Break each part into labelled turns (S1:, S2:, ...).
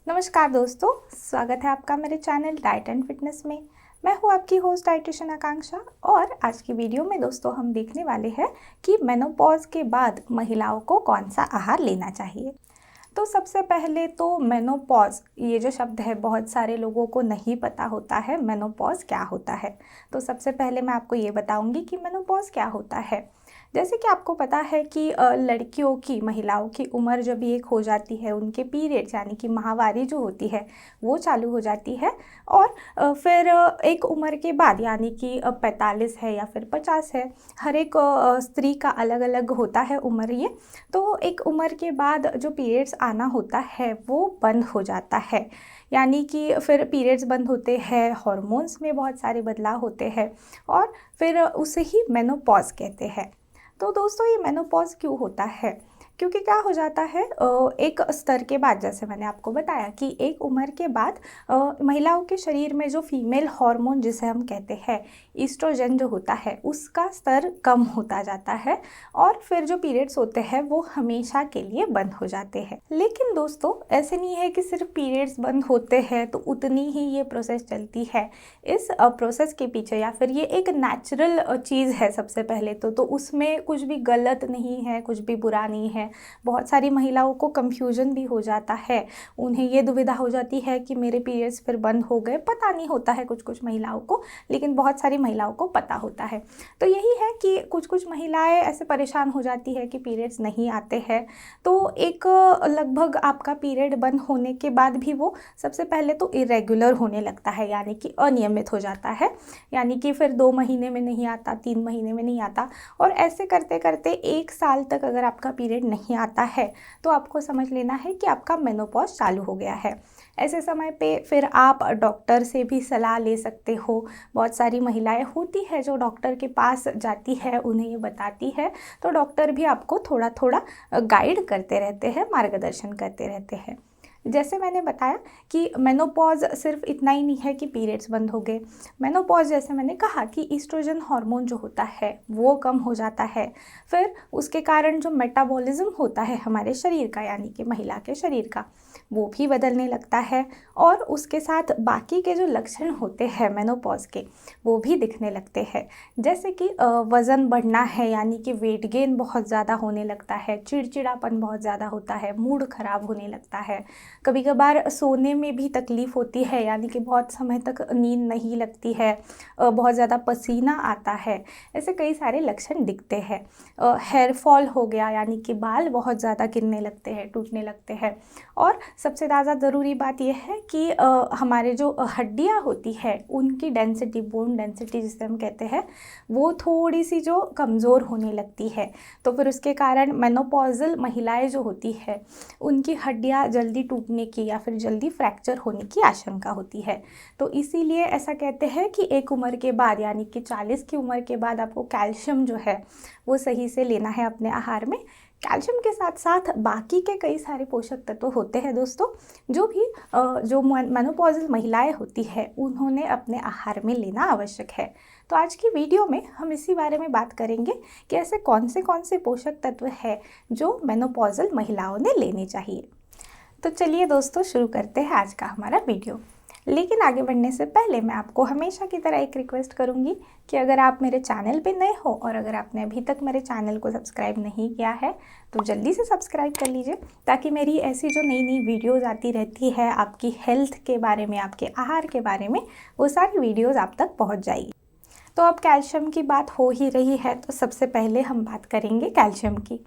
S1: नमस्कार दोस्तों, स्वागत है आपका मेरे चैनल डाइट एंड फिटनेस में। मैं हूँ आपकी होस्ट डाइटिशियन आकांक्षा और आज की वीडियो में दोस्तों हम देखने वाले हैं कि मेनोपॉज के बाद महिलाओं को कौन सा आहार लेना चाहिए। तो सबसे पहले तो मेनोपॉज ये जो शब्द है बहुत सारे लोगों को नहीं पता होता है मेनोपॉज क्या होता है। तो सबसे पहले मैं आपको ये बताऊंगी कि मेनोपॉज क्या होता है। जैसे कि आपको पता है कि लड़कियों की महिलाओं की उम्र जब एक हो जाती है, उनके पीरियड्स यानी कि माहवारी जो होती है वो चालू हो जाती है। और फिर एक उम्र के बाद यानी कि 45 है या फिर 50 है, हर एक स्त्री का अलग अलग होता है उम्र ये। तो एक उम्र के बाद जो पीरियड्स आना होता है वो बंद हो जाता है, यानी कि फिर पीरियड्स बंद होते हैं, हार्मोन्स में बहुत सारे बदलाव होते हैं और फिर उसे ही मेनोपॉज कहते हैं। तो दोस्तों ये मेनोपॉज क्यों होता है? क्योंकि क्या हो जाता है, एक स्तर के बाद, जैसे मैंने आपको बताया कि एक उम्र के बाद महिलाओं के शरीर में जो फीमेल हार्मोन जिसे हम कहते हैं ईस्ट्रोजन जो होता है उसका स्तर कम होता जाता है और फिर जो पीरियड्स होते हैं वो हमेशा के लिए बंद हो जाते हैं। लेकिन दोस्तों ऐसे नहीं है कि सिर्फ पीरियड्स बंद होते हैं तो उतनी ही ये प्रोसेस चलती है। इस प्रोसेस के पीछे, या फिर ये एक नेचुरल चीज़ है सबसे पहले तो उसमें कुछ भी गलत नहीं है, कुछ भी बुरा नहीं है। बहुत सारी महिलाओं को कंफ्यूजन भी हो जाता है, उन्हें ये दुविधा हो जाती है कि मेरे पीरियड्स फिर बंद हो गए। पता नहीं होता है कुछ कुछ महिलाओं को, लेकिन बहुत सारी महिलाओं को पता होता है। तो यही है कि कुछ कुछ महिलाएं ऐसे परेशान हो जाती है कि पीरियड्स नहीं आते हैं। तो एक लगभग आपका पीरियड बंद होने के बाद भी वो सबसे पहले तो इरेगुलर होने लगता है, यानी कि अनियमित हो जाता है। यानी कि फिर 2 महीने में नहीं आता, 3 महीने में नहीं आता, और ऐसे करते करते 1 साल तक अगर आपका पीरियड नहीं आता है तो आपको समझ लेना है कि आपका मेनोपॉज चालू हो गया है। ऐसे समय पे फिर आप डॉक्टर से भी सलाह ले सकते हो। बहुत सारी महिलाएं होती है जो डॉक्टर के पास जाती है, उन्हें ये बताती है, तो डॉक्टर भी आपको थोड़ा थोड़ा गाइड करते रहते हैं, मार्गदर्शन करते रहते हैं। जैसे मैंने बताया कि मेनोपॉज सिर्फ इतना ही नहीं है कि पीरियड्स बंद हो गए। मेनोपॉज जैसे मैंने कहा कि ईस्ट्रोजन हार्मोन जो होता है वो कम हो जाता है। फिर उसके कारण जो मेटाबॉलिज्म होता है हमारे शरीर का, यानी कि महिला के शरीर का, वो भी बदलने लगता है। और उसके साथ बाकी के जो लक्षण होते हैं मेनोपॉज के वो भी दिखने लगते हैं। जैसे कि वज़न बढ़ना है, यानी कि वेट गेन बहुत ज़्यादा होने लगता है, चिड़चिड़ापन बहुत ज़्यादा होता है, मूड ख़राब होने लगता है। कभी कभार सोने में भी तकलीफ़ होती है, यानी कि बहुत समय तक नींद नहीं लगती है, बहुत ज़्यादा पसीना आता है। ऐसे कई सारे लक्षण दिखते हैं। हेयर फॉल हो गया, यानी कि बाल बहुत ज़्यादा गिरने लगते हैं, टूटने लगते हैं। और सबसे ज़्यादा ज़रूरी बात यह है कि हमारे जो हड्डियाँ होती है उनकी डेंसिटी, बोन डेंसिटी जिसे हम कहते हैं, वो थोड़ी सी जो कमज़ोर होने लगती है। तो फिर उसके कारण मेनोपॉजल महिलाएं जो होती है उनकी हड्डियाँ जल्दी टूटने की या फिर जल्दी फ्रैक्चर होने की आशंका होती है। तो इसीलिए ऐसा कहते हैं कि एक उम्र के बाद, यानी कि 40 की उम्र के बाद आपको कैल्शियम जो है वो सही से लेना है अपने आहार में। कैल्शियम के साथ साथ बाकी के कई सारे पोषक तत्व होते हैं दोस्तों, जो भी जो मेनोपॉजल महिलाएं होती है उन्होंने अपने आहार में लेना आवश्यक है। तो आज की वीडियो में हम इसी बारे में बात करेंगे कि ऐसे कौन से पोषक तत्व है जो मेनोपॉजल महिलाओं ने लेने चाहिए। तो चलिए दोस्तों शुरू करते हैं आज का हमारा वीडियो। लेकिन आगे बढ़ने से पहले मैं आपको हमेशा की तरह एक रिक्वेस्ट करूंगी कि अगर आप मेरे चैनल पे नए हो और अगर आपने अभी तक मेरे चैनल को सब्सक्राइब नहीं किया है तो जल्दी से सब्सक्राइब कर लीजिए, ताकि मेरी ऐसी जो नई नई वीडियोज़ आती रहती है आपकी हेल्थ के बारे में, आपके आहार के बारे में, वो सारी वीडियोज़ आप तक पहुँच जाएगी। तो अब कैल्शियम की बात हो ही रही है तो सबसे पहले हम बात करेंगे कैल्शियम की।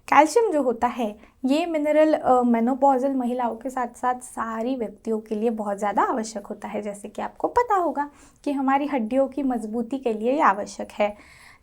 S1: कैल्शियम जो होता है ये मिनरल मेनोपॉजल महिलाओं के साथ साथ सारी व्यक्तियों के लिए बहुत ज़्यादा आवश्यक होता है। जैसे कि आपको पता होगा कि हमारी हड्डियों की मजबूती के लिए ये आवश्यक है।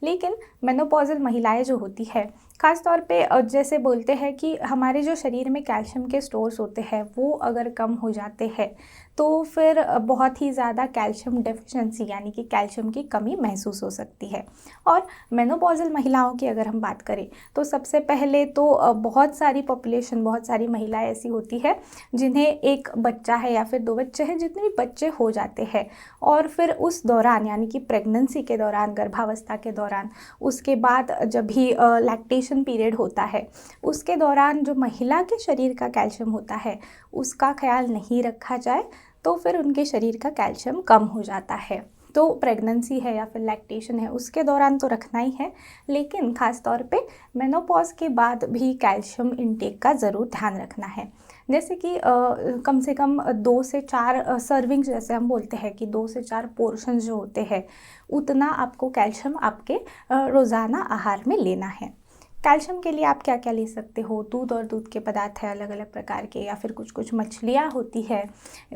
S1: लेकिन मेनोपॉजल महिलाएं जो होती है ख़ास तौर पे जैसे बोलते हैं कि हमारे जो शरीर में कैल्शियम के स्टोर्स होते हैं वो अगर कम हो जाते हैं तो फिर बहुत ही ज़्यादा कैल्शियम डेफिशिएंसी, यानी कि कैल्शियम की कमी महसूस हो सकती है। और मेनोपॉजल महिलाओं की अगर हम बात करें तो सबसे पहले तो बहुत सारी पॉपुलेशन, बहुत सारी महिलाएं ऐसी होती है जिन्हें एक बच्चा है या फिर 2 बच्चे हैं, जितने भी बच्चे हो जाते हैं और फिर उस दौरान, यानी कि प्रेगनेंसी के दौरान, गर्भावस्था के दौरान, उसके बाद जब भी लैक्टेशन ओव्यूलेशन पीरियड होता है उसके दौरान जो महिला के शरीर का कैल्शियम होता है उसका ख्याल नहीं रखा जाए तो फिर उनके शरीर का कैल्शियम कम हो जाता है। तो प्रेगनेंसी है या फिर लैक्टेशन है उसके दौरान तो रखना ही है, लेकिन ख़ास तौर पे मेनोपॉज के बाद भी कैल्शियम इंटेक का ज़रूर ध्यान रखना है। जैसे कि कम से कम 2 से 4 सर्विंग्स, जैसे हम बोलते हैं कि 2 से 4 पोर्शन जो होते हैं उतना आपको कैल्शियम आपके रोज़ाना आहार में लेना है। कैल्शियम के लिए आप क्या क्या ले सकते हो, दूध और दूध के पदार्थ है अलग अलग प्रकार के, या फिर कुछ कुछ मछलियाँ होती है,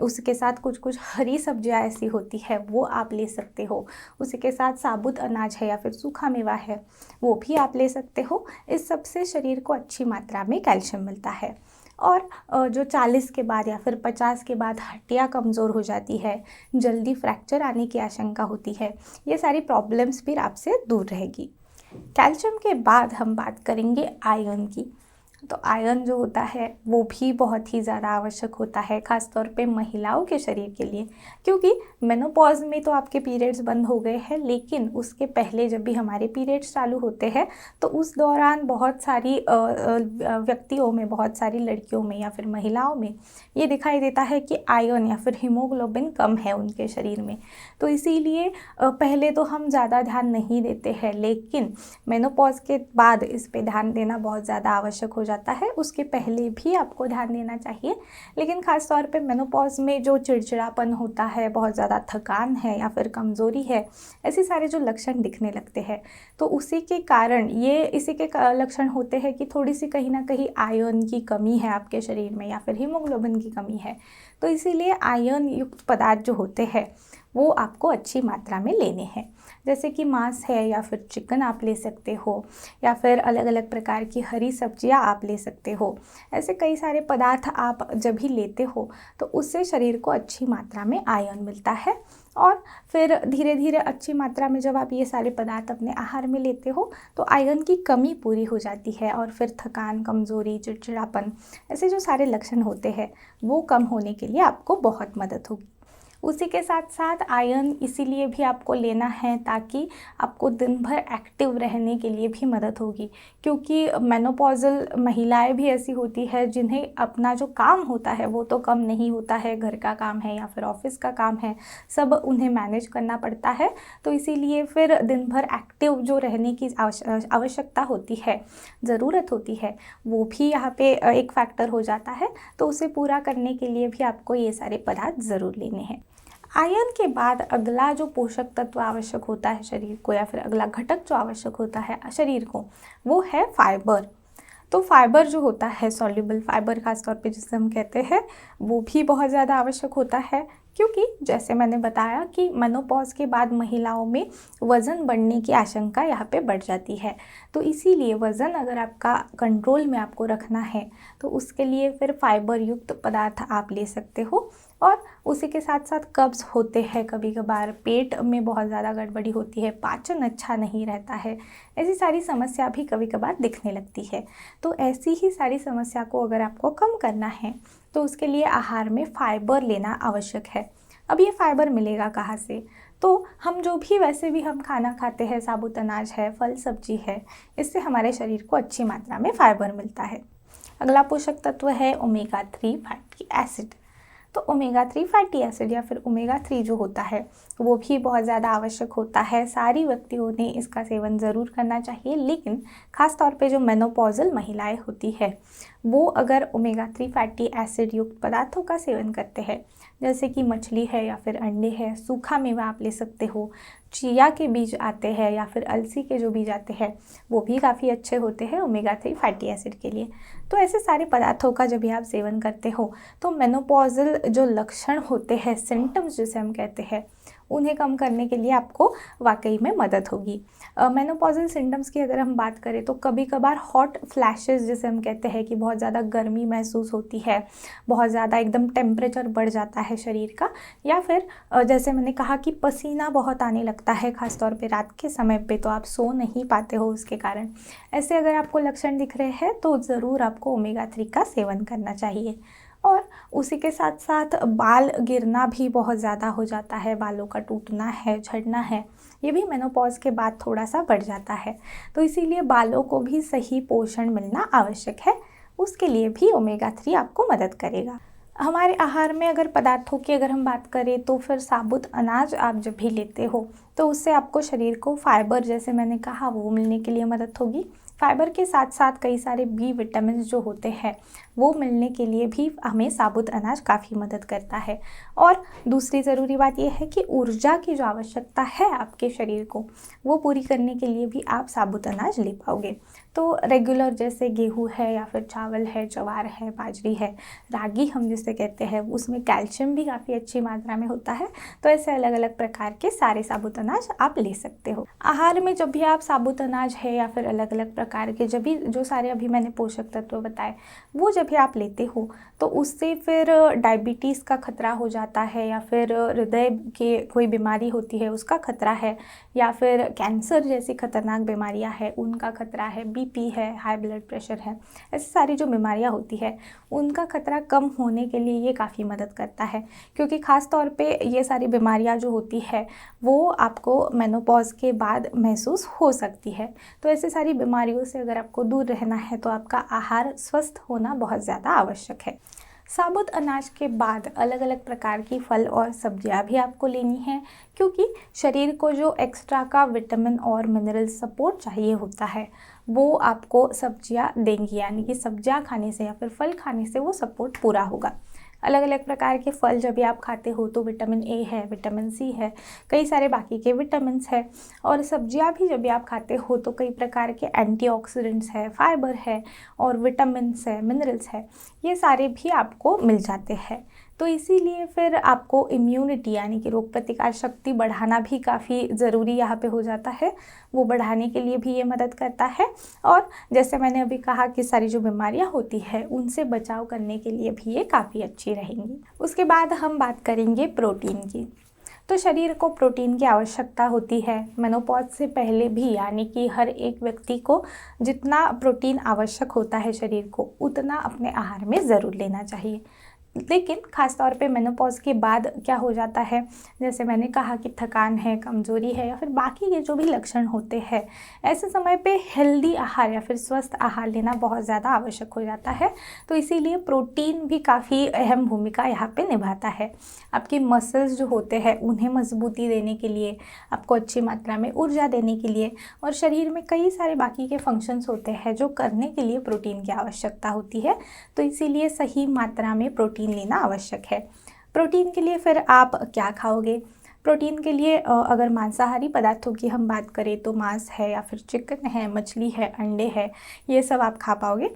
S1: उसके साथ कुछ कुछ हरी सब्जियाँ ऐसी होती है वो आप ले सकते हो। उसी के साथ साबुत अनाज है या फिर सूखा मेवा है वो भी आप ले सकते हो। इस सब से शरीर को अच्छी मात्रा में कैल्शियम मिलता है। और जो 40 के बाद या फिर 50 के बाद हड्डियाँ कमज़ोर हो जाती है, जल्दी फ्रैक्चर आने की आशंका होती है, ये सारी प्रॉब्लम्स फिर आपसे दूर रहेगी। कैल्शियम के बाद हम बात करेंगे आयरन की। तो आयरन जो होता है वो भी बहुत ही ज़्यादा आवश्यक होता है, ख़ास तौर पे महिलाओं के शरीर के लिए, क्योंकि मेनोपॉज में तो आपके पीरियड्स बंद हो गए हैं, लेकिन उसके पहले जब भी हमारे पीरियड्स चालू होते हैं तो उस दौरान बहुत सारी व्यक्तियों में, बहुत सारी लड़कियों में या फिर महिलाओं में ये दिखाई देता है कि आयरन या फिर हीमोग्लोबिन कम है उनके शरीर में। तो इसीलिए पहले तो हम ज़्यादा ध्यान नहीं देते हैं, लेकिन मेनोपॉज के बाद इस पे ध्यान देना बहुत ज़्यादा आवश्यक हो जाता है। उसके पहले भी आपको ध्यान देना चाहिए, लेकिन ख़ास तौर पे मेनोपॉज में जो चिड़चिड़ापन होता है, बहुत ज़्यादा थकान है या फिर कमज़ोरी है, ऐसे सारे जो लक्षण दिखने लगते हैं तो उसी के कारण इसी के लक्षण होते हैं कि थोड़ी सी कहीं ना कहीं आयरन की कमी है आपके शरीर में या फिर हीमोग्लोबिन की कमी है। तो इसीलिए आयरन युक्त पदार्थ जो होते हैं वो आपको अच्छी मात्रा में लेने हैं। जैसे कि मांस है या फिर चिकन आप ले सकते हो, या फिर अलग अलग प्रकार की हरी सब्जियां आप ले सकते हो। ऐसे कई सारे पदार्थ आप जब भी लेते हो तो उससे शरीर को अच्छी मात्रा में आयरन मिलता है। और फिर धीरे धीरे अच्छी मात्रा में जब आप ये सारे पदार्थ अपने आहार में लेते हो तो आयरन की कमी पूरी हो जाती है, और फिर थकान, कमज़ोरी, चिड़चिड़ापन, ऐसे जो सारे लक्षण होते हैं वो कम होने के लिए आपको बहुत मदद होगी। उसी के साथ साथ आयरन इसीलिए भी आपको लेना है ताकि आपको दिन भर एक्टिव रहने के लिए भी मदद होगी, क्योंकि मेनोपॉजल महिलाएं भी ऐसी होती है जिन्हें अपना जो काम होता है वो तो कम नहीं होता है, घर का काम है या फिर ऑफिस का काम है, सब उन्हें मैनेज करना पड़ता है। तो इसीलिए फिर दिन भर एक्टिव जो रहने की आवश्यकता होती है, ज़रूरत होती है, वो भी यहाँ पे एक फैक्टर हो जाता है। तो उसे पूरा करने के लिए भी आपको ये सारे पदार्थ ज़रूर लेने हैं। आयरन के बाद अगला जो पोषक तत्व आवश्यक होता है शरीर को, या फिर अगला घटक जो आवश्यक होता है शरीर को, वो है फाइबर। तो फाइबर जो होता है, सॉल्युबल फाइबर खास तौर पे जिसे हम कहते हैं, वो भी बहुत ज़्यादा आवश्यक होता है, क्योंकि जैसे मैंने बताया कि मेनोपॉज के बाद महिलाओं में वज़न बढ़ने की आशंका यहाँ पे बढ़ जाती है। तो इसीलिए वज़न अगर आपका कंट्रोल में आपको रखना है तो उसके लिए फिर फाइबर युक्त पदार्थ आप ले सकते हो। और उसी के साथ साथ कब्ज़ होते हैं, कभी कभार पेट में बहुत ज़्यादा गड़बड़ी होती है, पाचन अच्छा नहीं रहता है, ऐसी सारी समस्या भी कभी कभार दिखने लगती है। तो ऐसी ही सारी समस्या को अगर आपको कम करना है तो उसके लिए आहार में फ़ाइबर लेना आवश्यक है। अब ये फ़ाइबर मिलेगा कहाँ से? तो हम जो भी वैसे भी हम खाना खाते हैं, साबुत अनाज है, फल सब्जी है, इससे हमारे शरीर को अच्छी मात्रा में फ़ाइबर मिलता है। अगला पोषक तत्व है ओमेगा 3 फैटी एसिड। तो ओमेगा 3 फैटी एसिड या फिर ओमेगा 3 जो होता है वो भी बहुत ज़्यादा आवश्यक होता है। सारी व्यक्तियों ने इसका सेवन ज़रूर करना चाहिए, लेकिन ख़ास तौर पे जो मेनोपॉजल महिलाएं होती है वो अगर ओमेगा 3 फैटी एसिड युक्त पदार्थों का सेवन करते हैं, जैसे कि मछली है या फिर अंडे है, सूखा मेवा आप ले सकते हो, चिया के बीज आते हैं या फिर अलसी के जो बीज आते हैं वो भी काफ़ी अच्छे होते हैं ओमेगा 3 फैटी एसिड के लिए। तो ऐसे सारे पदार्थों का जब भी आप सेवन करते हो तो मेनोपॉजल जो लक्षण होते हैं, सिम्टम्स जिसे हम कहते हैं, उन्हें कम करने के लिए आपको वाकई में मदद होगी। मेनोपॉजल सिम्टम्स की अगर हम बात करें तो कभी कभार हॉट फ्लैशेस जिसे हम कहते हैं कि बहुत ज़्यादा गर्मी महसूस होती है, बहुत ज़्यादा एकदम टेम्परेचर बढ़ जाता है शरीर का, या फिर जैसे मैंने कहा कि पसीना बहुत आने लगता है, ख़ासतौर पे रात के समय पे तो आप सो नहीं पाते हो उसके कारण। ऐसे अगर आपको लक्षण दिख रहे हैं तो ज़रूर आपको ओमेगा 3 का सेवन करना चाहिए। और उसी के साथ साथ बाल गिरना भी बहुत ज़्यादा हो जाता है, बालों का टूटना है, झड़ना है, ये भी मेनोपॉज़ के बाद थोड़ा सा बढ़ जाता है। तो इसीलिए बालों को भी सही पोषण मिलना आवश्यक है, उसके लिए भी ओमेगा 3 आपको मदद करेगा। हमारे आहार में अगर पदार्थों की अगर हम बात करें तो फिर साबुत अनाज आप जब भी लेते हो तो उससे आपको शरीर को फाइबर, जैसे मैंने कहा, वो मिलने के लिए मदद होगी। फाइबर के साथ साथ कई सारे बी विटामिन जो होते हैं वो मिलने के लिए भी हमें साबुत अनाज काफ़ी मदद करता है। और दूसरी ज़रूरी बात यह है कि ऊर्जा की जो आवश्यकता है आपके शरीर को, वो पूरी करने के लिए भी आप साबुत अनाज ले पाओगे। तो रेगुलर जैसे गेहूँ है या फिर चावल है, ज्वार है, बाजरी है, रागी हम जिसे कहते हैं, उसमें कैल्शियम भी काफ़ी अच्छी मात्रा में होता है। तो ऐसे अलग अलग प्रकार के सारे साबुत अनाज आप ले सकते हो। आहार में जब भी आप साबुत अनाज है या फिर अलग अलग प्रकार के जब भी जो सारे अभी मैंने पोषक तत्व बताए वो जब भी आप लेते हो तो उससे फिर डायबिटीज़ का खतरा हो जाता है, या फिर हृदय के कोई बीमारी होती है उसका खतरा है, या फिर कैंसर जैसी खतरनाक बीमारियां हैं उनका खतरा है, बीपी है, हाई ब्लड प्रेशर है, ऐसी सारी जो बीमारियां होती है उनका खतरा कम होने के लिए ये काफ़ी मदद करता है। क्योंकि ख़ास तौर पे ये सारी बीमारियां जो होती है वो आपको मेनोपॉज़ के बाद महसूस हो सकती है। तो ऐसी सारी बीमारियों से अगर आपको दूर रहना है तो आपका आहार स्वस्थ होना बहुत ज़्यादा आवश्यक है। साबुत अनाज के बाद अलग अलग प्रकार की फल और सब्जियां भी आपको लेनी है, क्योंकि शरीर को जो एक्स्ट्रा का विटामिन और मिनरल सपोर्ट चाहिए होता है वो आपको सब्जियां देंगी, यानी कि सब्जियां खाने से या फिर फल खाने से वो सपोर्ट पूरा होगा। अलग अलग प्रकार के फल जब भी आप खाते हो तो विटामिन ए है, विटामिन सी है, कई सारे बाकी के विटामिन्स है, और सब्जियां भी जब भी आप खाते हो तो कई प्रकार के एंटीऑक्सीडेंट्स है, फाइबर है और विटामिन्स है, मिनरल्स है, ये सारे भी आपको मिल जाते हैं। तो इसीलिए फिर आपको इम्यूनिटी यानी कि रोग प्रतिकार शक्ति बढ़ाना भी काफ़ी ज़रूरी यहाँ पे हो जाता है, वो बढ़ाने के लिए भी ये मदद करता है। और जैसे मैंने अभी कहा कि सारी जो बीमारियाँ होती है उनसे बचाव करने के लिए भी ये काफ़ी अच्छी रहेंगी। उसके बाद हम बात करेंगे प्रोटीन की। तो शरीर को प्रोटीन की आवश्यकता होती है मेनोपॉज से पहले भी, यानी कि हर एक व्यक्ति को जितना प्रोटीन आवश्यक होता है शरीर को उतना अपने आहार में ज़रूर लेना चाहिए। लेकिन ख़ास तौर पे मेनोपॉज के बाद क्या हो जाता है, जैसे मैंने कहा कि थकान है, कमज़ोरी है या फिर बाकी के जो भी लक्षण होते हैं, ऐसे समय पे हेल्दी आहार या फिर स्वस्थ आहार लेना बहुत ज़्यादा आवश्यक हो जाता है। तो इसीलिए प्रोटीन भी काफ़ी अहम भूमिका यहाँ पे निभाता है। आपकी मसल्स जो होते हैं उन्हें मजबूती देने के लिए, आपको अच्छी मात्रा में ऊर्जा देने के लिए, और शरीर में कई सारे बाकी के फंक्शंस होते हैं जो करने के लिए प्रोटीन की आवश्यकता होती है। तो इसीलिए सही मात्रा में प्रोटीन लेना आवश्यक है। प्रोटीन के लिए फिर आप क्या खाओगे? प्रोटीन के लिए अगर मांसाहारी पदार्थों की हम बात करें तो मांस है या फिर चिकन है, मछली है, अंडे है, ये सब आप खा पाओगे।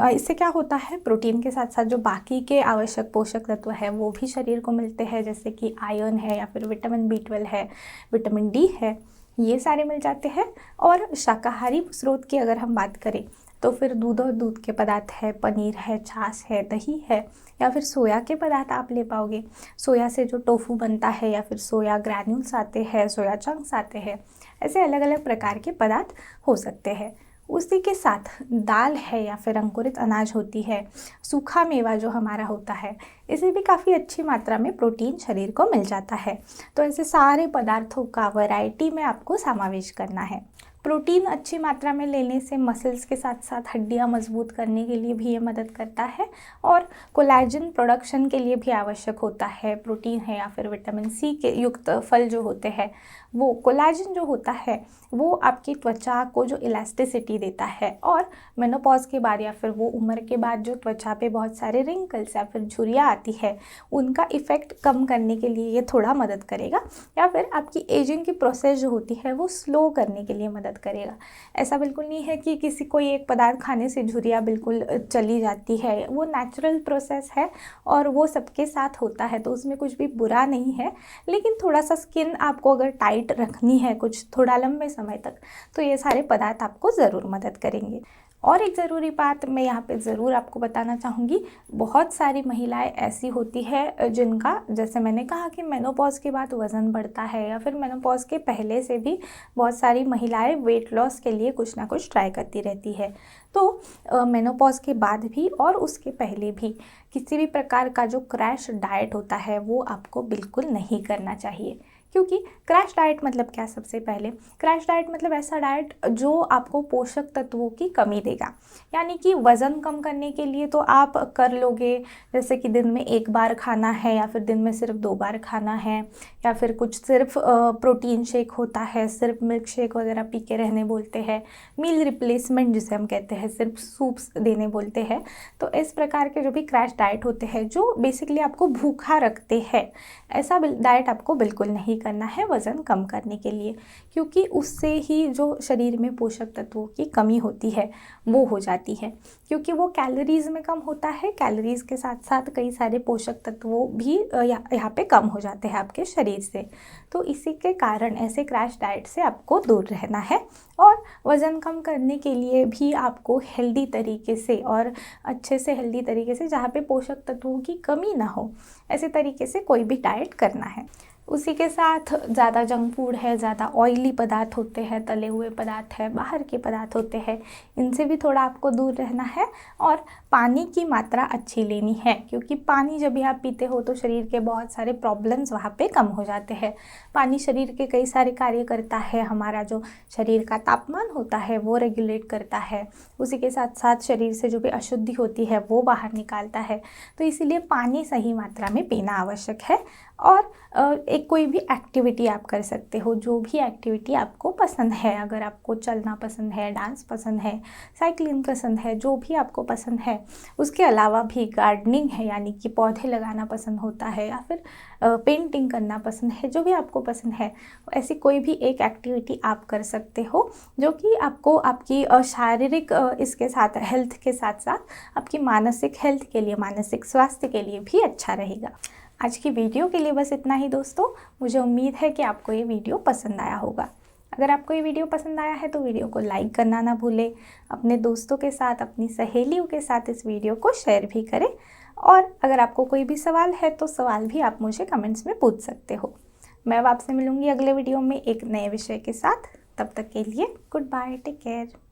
S1: इससे क्या होता है, प्रोटीन के साथ साथ जो बाकी के आवश्यक पोषक तत्व है वो भी शरीर को मिलते हैं, जैसे कि आयरन है या फिर विटामिन B12 है, विटामिन डी है, ये सारे मिल जाते हैं। और शाकाहारी स्रोत की अगर हम बात करें तो फिर दूध और दूध के पदार्थ है, पनीर है, छाछ है, दही है, या फिर सोया के पदार्थ आप ले पाओगे। सोया से जो टोफू बनता है या फिर सोया ग्रैन्यूल्स आते हैं, सोया चंक्स आते हैं, ऐसे अलग अलग प्रकार के पदार्थ हो सकते हैं। उसी के साथ दाल है या फिर अंकुरित अनाज होती है, सूखा मेवा जो हमारा होता है, इसे भी काफ़ी अच्छी मात्रा में प्रोटीन शरीर को मिल जाता है। तो ऐसे सारे पदार्थों का वैरायटी में आपको समावेश करना है। प्रोटीन अच्छी मात्रा में लेने से मसल्स के साथ साथ हड्डियां मजबूत करने के लिए भी ये मदद करता है, और कोलेजन प्रोडक्शन के लिए भी आवश्यक होता है। प्रोटीन है या फिर विटामिन सी के युक्त फल जो होते हैं, वो कोलेजन जो होता है वो आपकी त्वचा को जो इलास्टिसिटी देता है, और मेनोपॉज के बाद या फिर वो उम्र के बाद जो त्वचा पे बहुत सारे रिंकल्स या फिर झुर्रियाँ आती है उनका इफ़ेक्ट कम करने के लिए ये थोड़ा मदद करेगा, या फिर आपकी एजिंग की प्रोसेस जो होती है वो स्लो करने के लिए मदद करेगा। ऐसा बिल्कुल नहीं है कि किसी कोई एक पदार्थ खाने से झुर्रियाँ बिल्कुल चली जाती है, वो नेचुरल प्रोसेस है और वो सबके साथ होता है, तो उसमें कुछ भी बुरा नहीं है। लेकिन थोड़ा सा स्किन आपको अगर टाइट रखनी है कुछ थोड़ा लंबे समय तक, तो ये सारे पदार्थ आपको ज़रूर मदद करेंगे। और एक ज़रूरी बात मैं यहाँ पे ज़रूर आपको बताना चाहूँगी, बहुत सारी महिलाएं ऐसी होती है जिनका, जैसे मैंने कहा कि मेनोपॉज के बाद वज़न बढ़ता है, या फिर मेनोपॉज के पहले से भी बहुत सारी महिलाएं वेट लॉस के लिए कुछ ना कुछ ट्राई करती रहती है। तो मेनोपॉज के बाद भी और उसके पहले भी किसी भी प्रकार का जो क्रैश डाइट होता है वो आपको बिल्कुल नहीं करना चाहिए। क्योंकि क्रैश डाइट मतलब क्या? सबसे पहले क्रैश डाइट मतलब ऐसा डाइट जो आपको पोषक तत्वों की कमी देगा। यानी कि वज़न कम करने के लिए तो आप कर लोगे, जैसे कि दिन में 1 बार खाना है, या फिर दिन में सिर्फ 2 बार खाना है, या फिर कुछ सिर्फ प्रोटीन शेक होता है, सिर्फ मिल्क शेक वगैरह पी के रहने बोलते हैं, मील रिप्लेसमेंट जिसे हम कहते हैं, सिर्फ सूप्स देने बोलते हैं। तो इस प्रकार के जो भी क्रैश डाइट होते हैं जो बेसिकली आपको भूखा रखते हैं, ऐसा डाइट आपको बिल्कुल नहीं करना है वज़न कम करने के लिए, क्योंकि उससे ही जो शरीर में पोषक तत्वों की कमी होती है वो हो जाती है। क्योंकि वो कैलोरीज़ में कम होता है, कैलोरीज़ के साथ साथ कई सारे पोषक तत्वों भी यहाँ पे कम हो जाते हैं आपके शरीर से। तो इसी के कारण ऐसे क्रैश डाइट से आपको दूर रहना है। और वज़न कम करने के लिए भी आपको हेल्दी तरीके से, और अच्छे से हेल्दी तरीके से, जहाँ पे पोषक तत्वों की कमी ना हो, ऐसे तरीके से कोई भी डाइट करना है। उसी के साथ ज़्यादा जंक फूड है, ज़्यादा ऑयली पदार्थ होते हैं, तले हुए पदार्थ है, बाहर के पदार्थ होते हैं, इनसे भी थोड़ा आपको दूर रहना है। और पानी की मात्रा अच्छी लेनी है, क्योंकि पानी जब भी आप पीते हो तो शरीर के बहुत सारे प्रॉब्लम्स वहाँ पे कम हो जाते हैं। पानी शरीर के कई सारे कार्य करता है, हमारा जो शरीर का तापमान होता है वो रेगुलेट करता है, उसी के साथ साथ शरीर से जो भी अशुद्धि होती है वो बाहर निकालता है। तो इसीलिए पानी सही मात्रा में पीना आवश्यक है। और एक कोई भी एक्टिविटी आप कर सकते हो, जो भी एक्टिविटी आपको पसंद है। अगर आपको चलना पसंद है, डांस पसंद है, साइकिलिंग पसंद है, जो भी आपको पसंद है, उसके अलावा भी गार्डनिंग है, यानी कि पौधे लगाना पसंद होता है, या फिर पेंटिंग करना पसंद है, जो भी आपको पसंद है, ऐसी कोई भी एक एक्टिविटी आप कर सकते हो, जो कि आपको आपकी शारीरिक इसके साथ, हेल्थ के साथ साथ आपकी मानसिक हेल्थ के लिए, मानसिक स्वास्थ्य के लिए भी अच्छा रहेगा। आज की वीडियो के लिए बस इतना ही दोस्तों। मुझे उम्मीद है कि आपको ये वीडियो पसंद आया होगा। अगर आपको ये वीडियो पसंद आया है तो वीडियो को लाइक करना ना भूलें। अपने दोस्तों के साथ, अपनी सहेलियों के साथ इस वीडियो को शेयर भी करें। और अगर आपको कोई भी सवाल है तो सवाल भी आप मुझे कमेंट्स में पूछ सकते हो। मैं अब आपसे मिलूँगी अगले वीडियो में एक नए विषय के साथ। तब तक के लिए गुड बाय, टेक केयर।